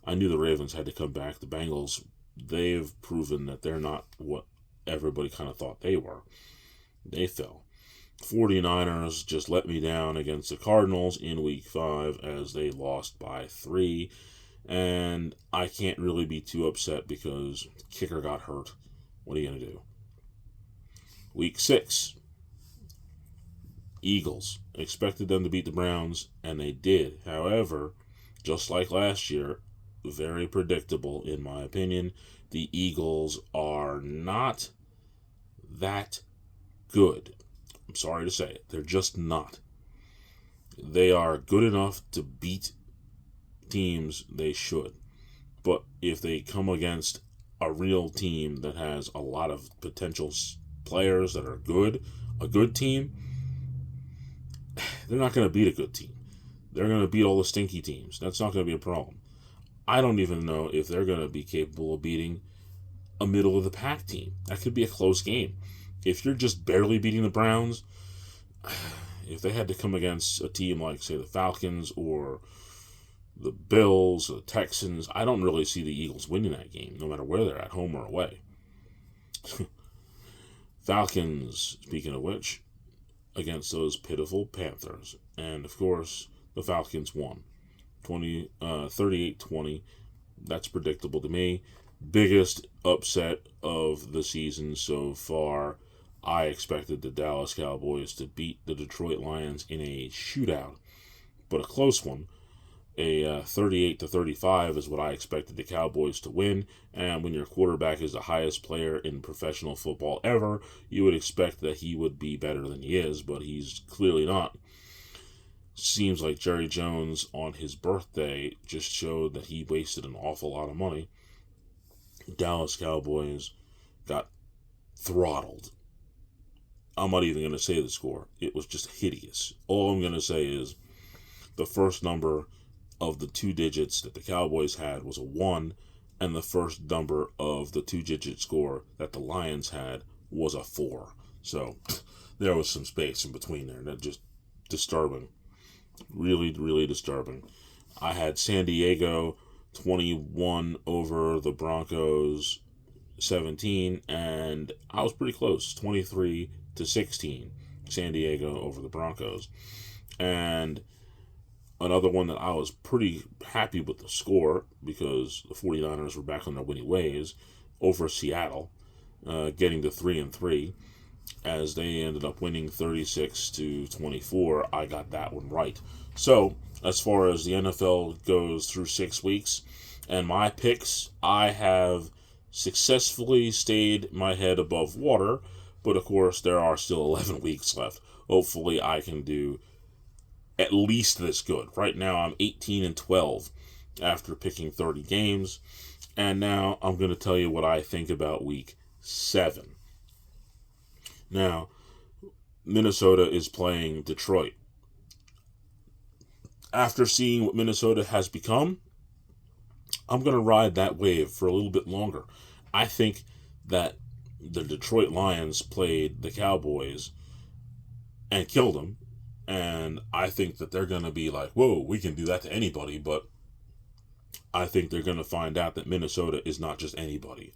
I knew the Ravens had to come back. The Bengals, they've proven that they're not what everybody kind of thought they were. They fell. 49ers just let me down against the Cardinals in Week 5 as they lost by 3. And I can't really be too upset because kicker got hurt. What are you going to do? Week 6. Eagles. Expected them to beat the Browns, and they did. However, just like last year, very predictable in my opinion. The Eagles are not that good. I'm sorry to say it. They're just not. They are good enough to beat teams they should. But if they come against a real team that has a lot of potential players that are good, a good team, they're not going to beat a good team. They're going to beat all the stinky teams. That's not going to be a problem. I don't even know if they're going to be capable of beating a middle of the pack team. That could be a close game. If you're just barely beating the Browns, if they had to come against a team like, say, the Falcons or the Bills or the Texans, I don't really see the Eagles winning that game, no matter where they're at, home or away. Falcons, speaking of which, against those pitiful Panthers. And, of course, the Falcons won. 38-20. That's predictable to me. Biggest upset of the season so far. I expected the Dallas Cowboys to beat the Detroit Lions in a shootout, but a close one. A 38-35 is what I expected the Cowboys to win, and when your quarterback is the highest player in professional football ever, you would expect that he would be better than he is, but he's clearly not. Seems like Jerry Jones on his birthday just showed that he wasted an awful lot of money. Dallas Cowboys got throttled. I'm not even going to say the score. It was just hideous. All I'm going to say is the first number of the 2 digits that the Cowboys had was a 1, and the first number of the 2-digit score that the Lions had was a 4. So there was some space in between there. That just disturbing. Really, really disturbing. I had San Diego 21 over the Broncos 17, and I was pretty close, 23-16, San Diego over the Broncos. And another one that I was pretty happy with the score because the 49ers were back on their winning ways over Seattle, getting to 3-3 as they ended up winning 36-24. I got that one right. So, as far as the NFL goes through 6 weeks, and my picks, I have successfully stayed my head above water, but of course there are still 11 weeks left. Hopefully I can do at least this good. Right now I'm 18-12 after picking 30 games, and now I'm going to tell you what I think about week 7. Now, Minnesota is playing Detroit. after seeing what Minnesota has become, I'm going to ride that wave for a little bit longer. I think that the Detroit Lions played the Cowboys and killed them. And I think that they're going to be like, whoa, we can do that to anybody. But I think they're going to find out that Minnesota is not just anybody.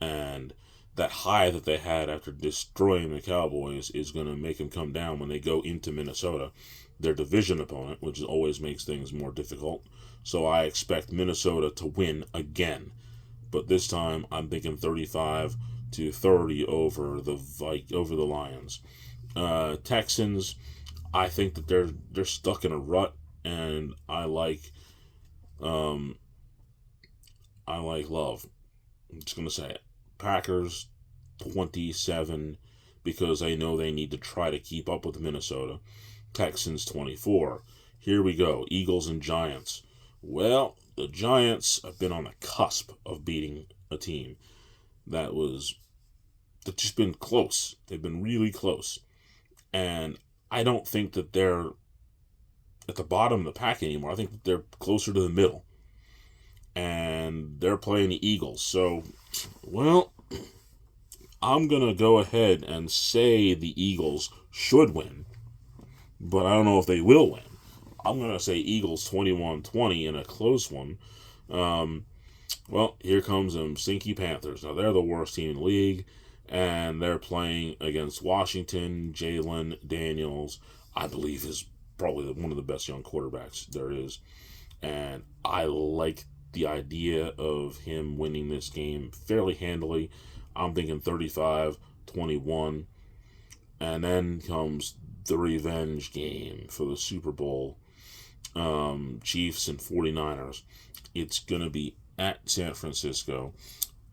And that high that they had after destroying the Cowboys is going to make them come down when they go into Minnesota, their division opponent, which always makes things more difficult. So I expect Minnesota to win again. But this time I'm thinking 35-30 over the Lions. Texans, I think that they're stuck in a rut, and I like Love. I'm just gonna say it. Packers 27 because I know they need to try to keep up with Minnesota. Texans 24. Here we go. Eagles and Giants. Well, the Giants have been on the cusp of beating a team that's just been close. They've been really close. And I don't think that they're at the bottom of the pack anymore. I think that they're closer to the middle. And they're playing the Eagles. So, well, I'm going to go ahead and say the Eagles should win. But I don't know if they will win. I'm going to say Eagles 21-20 in a close one. Well, here comes them Stinky Panthers. Now, they're the worst team in the league. And they're playing against Washington. Jalen Daniels, I believe, is probably one of the best young quarterbacks there is. And I like the idea of him winning this game fairly handily. I'm thinking 35-21. And then comes the revenge game for the Super Bowl. Chiefs and 49ers. It's going to be at San Francisco.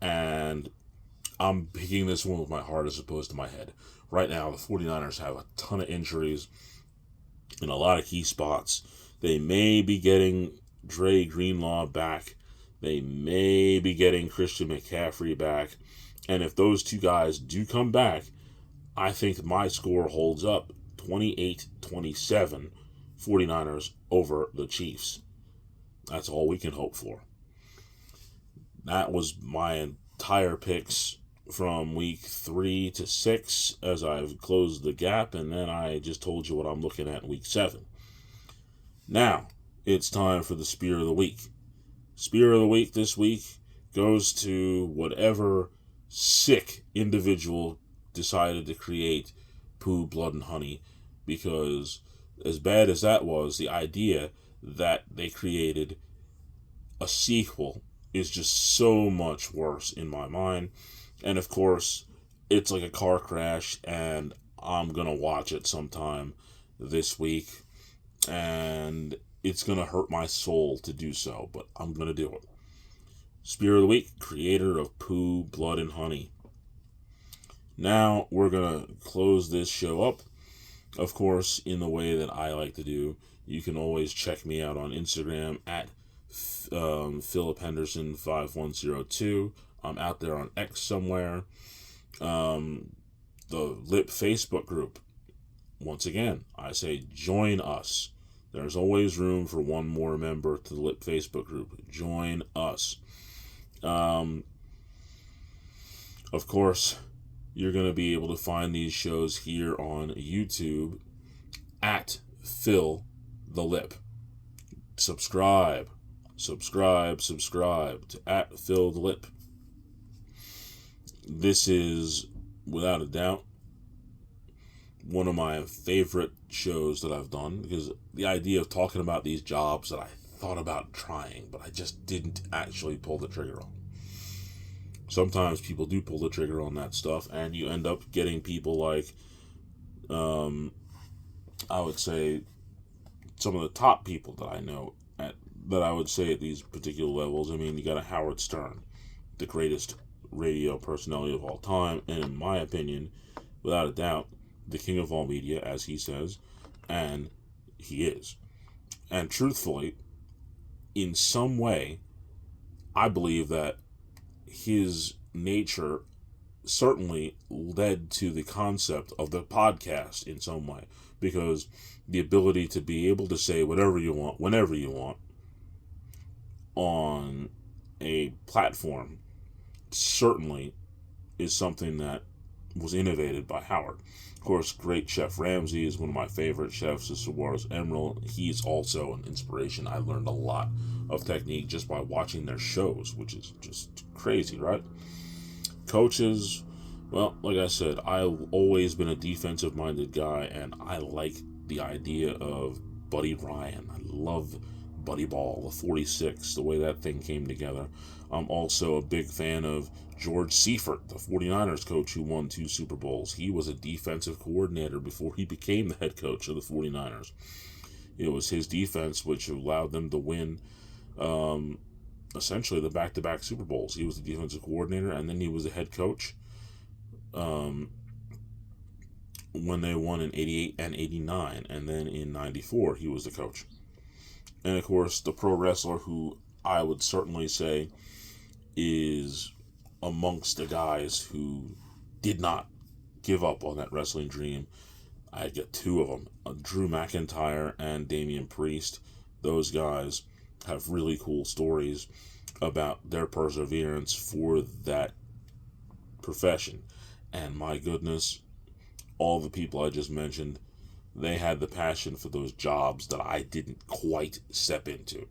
And I'm picking this one with my heart as opposed to my head. Right now, the 49ers have a ton of injuries in a lot of key spots. They may be getting Dre Greenlaw back. They may be getting Christian McCaffrey back. And if those two guys do come back, I think my score holds up 28-27 49ers over the Chiefs. That's all we can hope for. That was my entire picks from week 3 to 6 as I've closed the gap, and then I just told you what I'm looking at in week 7. Now, it's time for the Spear of the Week. Spear of the Week this week goes to whatever sick individual decided to create Pooh, Blood, and Honey, because as bad as that was, the idea that they created a sequel is just so much worse in my mind. And of course, it's like a car crash, and I'm going to watch it sometime this week. And it's going to hurt my soul to do so, but I'm going to do it. Spear of the Week, creator of Pooh, Blood, and Honey. Now, we're going to close this show up. Of course, in the way that I like to do, you can always check me out on Instagram at Philip Henderson 5102. I'm out there on X somewhere. The Lip Facebook group. Once again, I say join us. There's always room for one more member to the Lip Facebook group. Join us. Of course, you're going to be able to find these shows here on YouTube at Phil the Lip. Subscribe to at Phil the Lip. This is, without a doubt, one of my favorite shows that I've done, because the idea of talking about these jobs that I thought about trying, but I just didn't actually pull the trigger on. Sometimes people do pull the trigger on that stuff, and you end up getting people like, I would say, some of the top people that I know that I would say at these particular levels. I mean, you got a Howard Stern, the greatest radio personality of all time, and in my opinion, without a doubt, the king of all media, as he says, and he is. And truthfully, in some way, I believe that his nature certainly led to the concept of the podcast in some way, because the ability to be able to say whatever you want, whenever you want, on a platform certainly is something that was innovated by Howard. Of course, great Chef Ramsay is one of my favorite chefs, is Saguaros Emerald. He's also an inspiration. I learned a lot of technique just by watching their shows, which is just crazy, right? Coaches, well, like I said, I've always been a defensive-minded guy, and I like the idea of Buddy Ryan. I love Buddy Ball, the 46, the way that thing came together. I'm also a big fan of George Seifert, the 49ers coach who won 2 Super Bowls. He was a defensive coordinator before he became the head coach of the 49ers. It was his defense which allowed them to win essentially the back-to-back Super Bowls. He was the defensive coordinator, and then he was the head coach when they won in 88 and 89, and then in 94 he was the coach. And of course, the pro wrestler who I would certainly say is amongst the guys who did not give up on that wrestling dream. I get 2 of them, Drew McIntyre and Damian Priest. Those guys have really cool stories about their perseverance for that profession. And my goodness, all the people I just mentioned, they had the passion for those jobs that I didn't quite step into.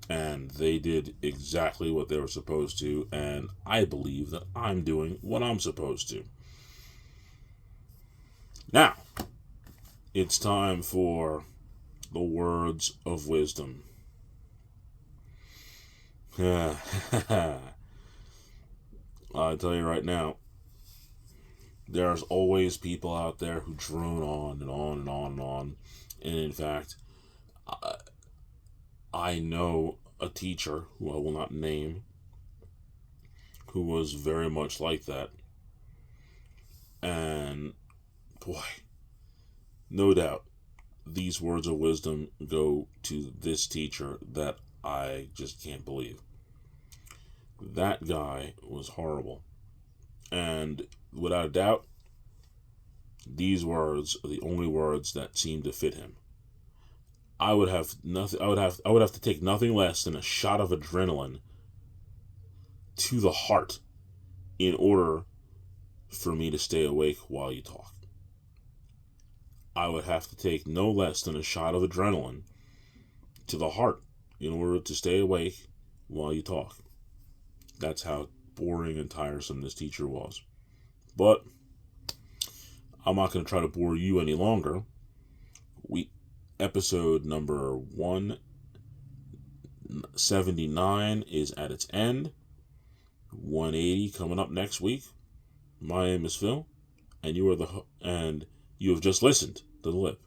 And they did exactly what they were supposed to, and I believe that I'm doing what I'm supposed to. Now, it's time for the words of wisdom. I tell you right now, there's always people out there who drone on and on and on and on. And in fact, I know a teacher, who I will not name, who was very much like that. And boy, no doubt, these words of wisdom go to this teacher that I just can't believe. That guy was horrible. And without a doubt, these words are the only words that seem to fit him. I would have to take nothing less than a shot of adrenaline to the heart in order for me to stay awake while you talk. I would have to take no less than a shot of adrenaline to the heart in order to stay awake while you talk. That's how boring and tiresome this teacher was. But I'm not going to try to bore you any longer. Episode number 179 is at its end. 180 coming up next week. My name is Phil, and you have just listened to The Lip.